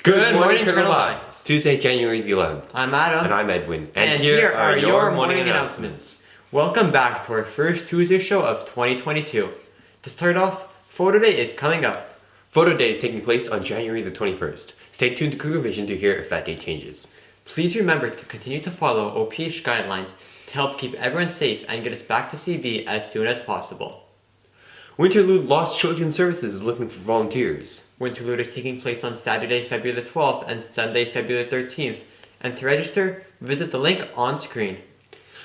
Good morning, Colonel I. It's Tuesday, January the 11th. I'm Adam. And I'm Edwin. And here are your morning announcements. Welcome back to our first Tuesday show of 2022. To start off, Photo Day is coming up. Photo Day is taking place on January the 21st. Stay tuned to Cougar Vision to hear if that date changes. Please remember to continue to follow OPH guidelines to help keep everyone safe and get us back to CB as soon as possible. Winterlude Lost Children's Services is looking for volunteers. Winterlude is taking place on Saturday, February the 12th and Sunday, February 13th. And to register, visit the link on screen.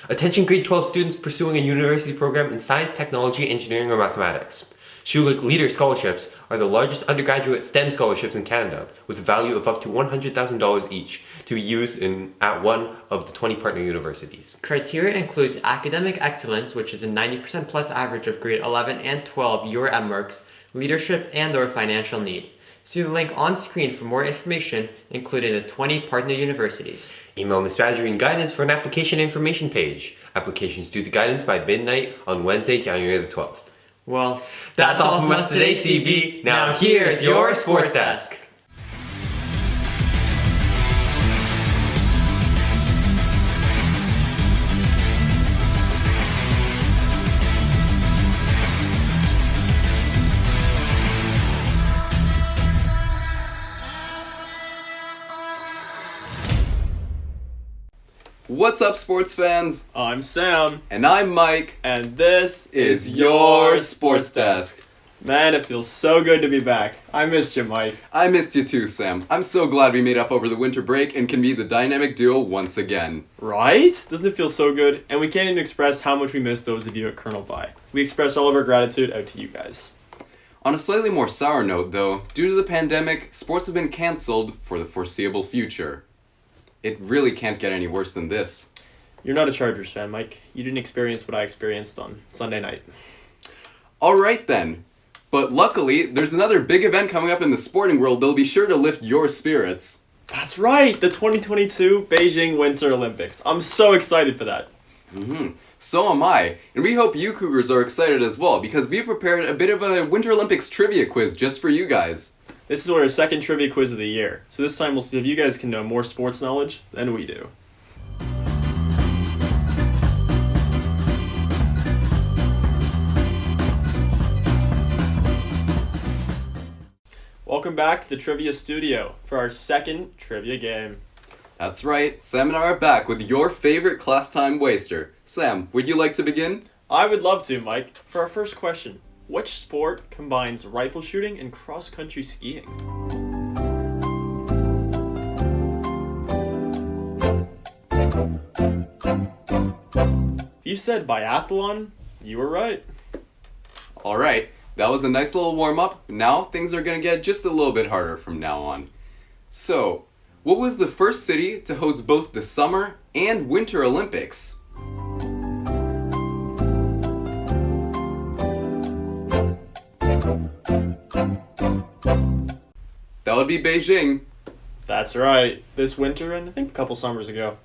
Attention grade 12 students pursuing a university program in science, technology, engineering, or mathematics. Schulich Leader Scholarships are the largest undergraduate STEM scholarships in Canada, with a value of up to $100,000 each, to be used at one of the 20 partner universities. Criteria includes academic excellence, which is a 90% plus average of grade 11 and 12 URM marks, leadership, and/or financial need. See the link on screen for more information, including the 20 partner universities. Email Ms. Badgerine guidance for an application information page. Applications due to guidance by midnight on Wednesday, January the 12th. Well, that's all from us today, CB. Now here's your sports desk. What's up, sports fans? I'm Sam. And I'm Mike. And this is your Sports Desk. Man, it feels so good to be back. I missed you, Mike. I missed you too, Sam. I'm so glad we made up over the winter break and can be the dynamic duo once again. Right? Doesn't it feel so good? And we can't even express how much we miss those of you at Colonel Vi. We express all of our gratitude out to you guys. On a slightly more sour note, though, due to the pandemic, sports have been cancelled for the foreseeable future. It really can't get any worse than this. You're not a Chargers fan, Mike. You didn't experience what I experienced on Sunday night. Alright then. But luckily, there's another big event coming up in the sporting world that'll be sure to lift your spirits. That's right! The 2022 Beijing Winter Olympics. I'm so excited for that. So am I. And we hope you Cougars are excited as well, because we've prepared a bit of a Winter Olympics trivia quiz just for you guys. This is our second trivia quiz of the year, so this time we'll see if you guys can know more sports knowledge than we do. Welcome back to the Trivia Studio for our second trivia game. That's right, Sam and I are back with your favorite class time waster. Sam, would you like to begin? I would love to, Mike. For our first question, which sport combines rifle shooting and cross-country skiing? If you said biathlon, you were right. Alright, that was a nice little warm-up. Now things are going to get just a little bit harder from now on. So, what was the first city to host both the Summer and Winter Olympics? That would be Beijing. That's right. This winter and I think a couple summers ago.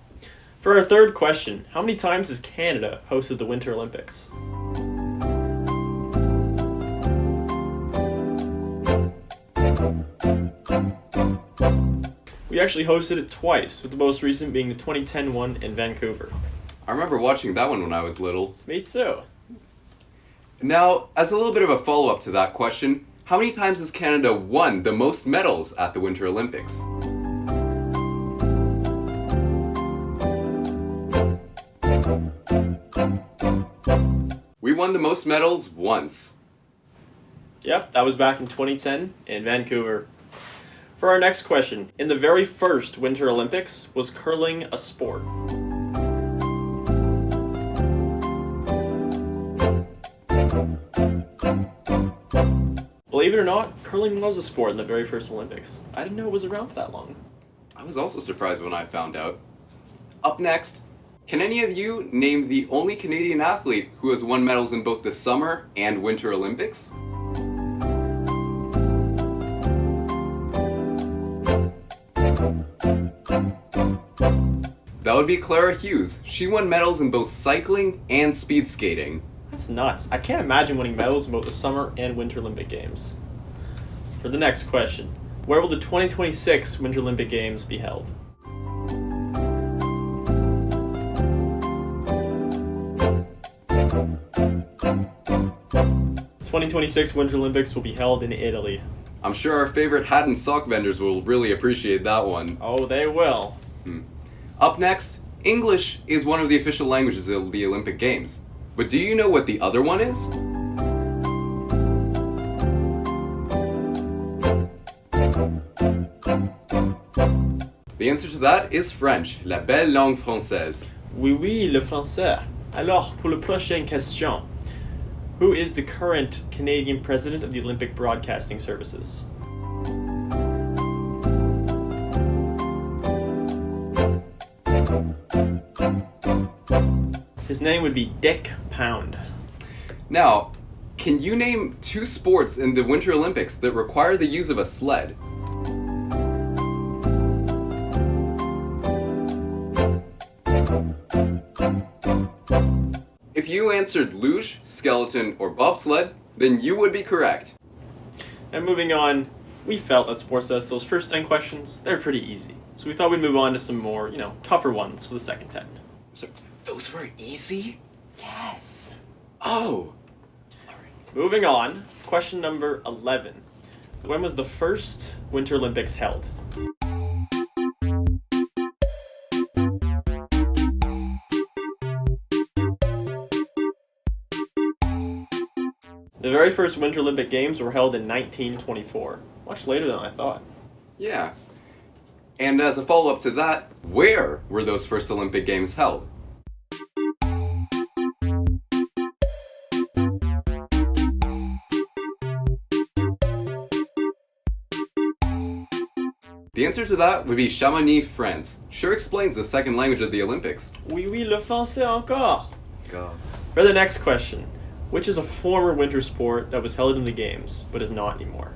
For our third question, how many times has Canada hosted the Winter Olympics? We actually hosted it twice, with the most recent being the 2010 one in Vancouver. I remember watching that one when I was little. Me too. Now, as a little bit of a follow-up to that question, how many times has Canada won the most medals at the Winter Olympics? We won the most medals once. Yep, that was back in 2010 in Vancouver. For our next question, in the very first Winter Olympics, was curling a sport? Believe it or not, curling was a sport in the very first Olympics. I didn't know it was around for that long. I was also surprised when I found out. Up next, can any of you name the only Canadian athlete who has won medals in both the Summer and Winter Olympics? That would be Clara Hughes. She won medals in both cycling and speed skating. That's nuts. I can't imagine winning medals in both the Summer and Winter Olympic Games. For the next question, Where will the 2026 Winter Olympic Games be held? The 2026 Winter Olympics will be held in Italy. I'm sure our favorite hat and sock vendors will really appreciate that one. Oh, they will. Up next, English is one of the official languages of the Olympic Games. But do you know what the other one is? The answer to that is French, la belle langue française. Oui, oui, le français. Alors, pour la prochaine question. Who is the current Canadian president of the Olympic Broadcasting Services? His name would be Dick Pound. Now, can you name 2 sports in the Winter Olympics that require the use of a sled? If you answered luge, skeleton, or bobsled, then you would be correct. And moving on, we felt that Sports Desk, those first 10 questions, they're pretty easy. So we thought we'd move on to some more, tougher ones for the second 10. So, those were easy? Yes. Oh! Moving on, question number 11. When was the first Winter Olympics held? The very first Winter Olympic Games were held in 1924. Much later than I thought. Yeah. And as a follow-up to that, where were those first Olympic Games held? The answer to that would be Chamonix, France. Sure explains the second language of the Olympics. Oui, oui, le français encore. God. For the next question, which is a former winter sport that was held in the Games, but is not anymore?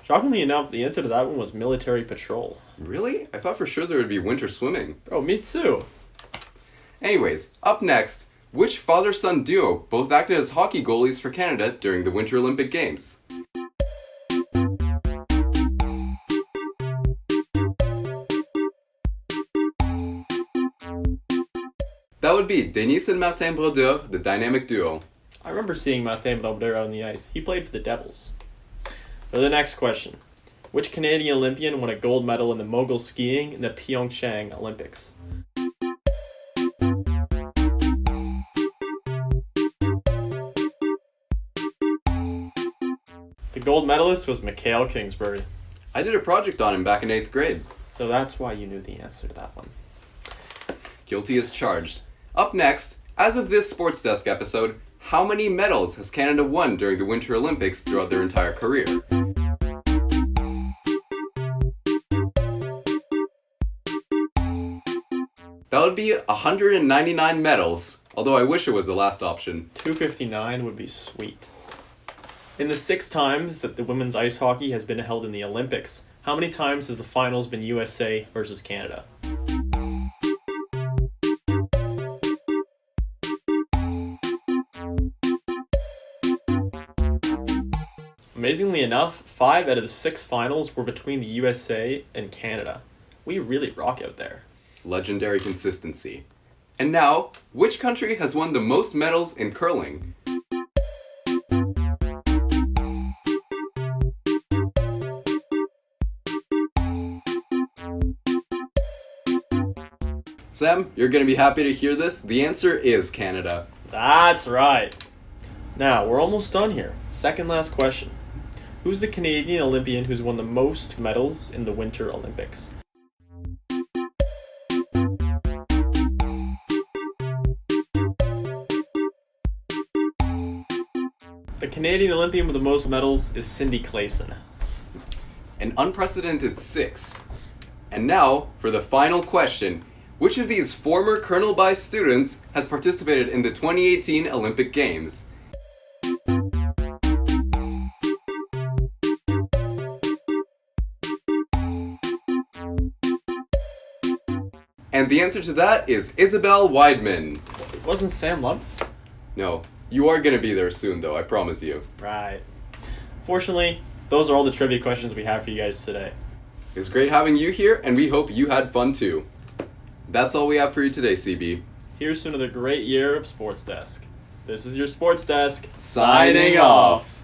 Shockingly enough, the answer to that one was military patrol. Really? I thought for sure there would be winter swimming. Bro, me too. Anyways, up next, which father-son duo both acted as hockey goalies for Canada during the Winter Olympic Games? That would be Denis and Martin Brodeur, the dynamic duo. I remember seeing Martin Brodeur out on the ice. He played for the Devils. For the next question, which Canadian Olympian won a gold medal in the mogul skiing in the Pyeongchang Olympics? The gold medalist was Mikhail Kingsbury. I did a project on him back in 8th grade. So that's why you knew the answer to that one. Guilty as charged. Up next, as of this Sports Desk episode, how many medals has Canada won during the Winter Olympics throughout their entire career? That would be 199 medals, although I wish it was the last option. 259 would be sweet. In the 6 times that the women's ice hockey has been held in the Olympics, how many times has the finals been USA versus Canada? Amazingly enough, 5 out of the 6 finals were between the USA and Canada. We really rock out there. Legendary consistency. And now, which country has won the most medals in curling? Sam, you're going to be happy to hear this. The answer is Canada. That's right. Now, we're almost done here. Second last question. Who's the Canadian Olympian who's won the most medals in the Winter Olympics? The Canadian Olympian with the most medals is Cindy Clayson. An unprecedented 6. And now, for the final question. Which of these former Colonel By students has participated in the 2018 Olympic Games? And the answer to that is Isabel Weidman. It wasn't Sam Lovis? No, you are gonna be there soon though, I promise you. Right. Fortunately, those are all the trivia questions we have for you guys today. It was great having you here, and we hope you had fun too. That's all we have for you today, CB. Here's to another great year of Sports Desk. This is your Sports Desk, Signing off.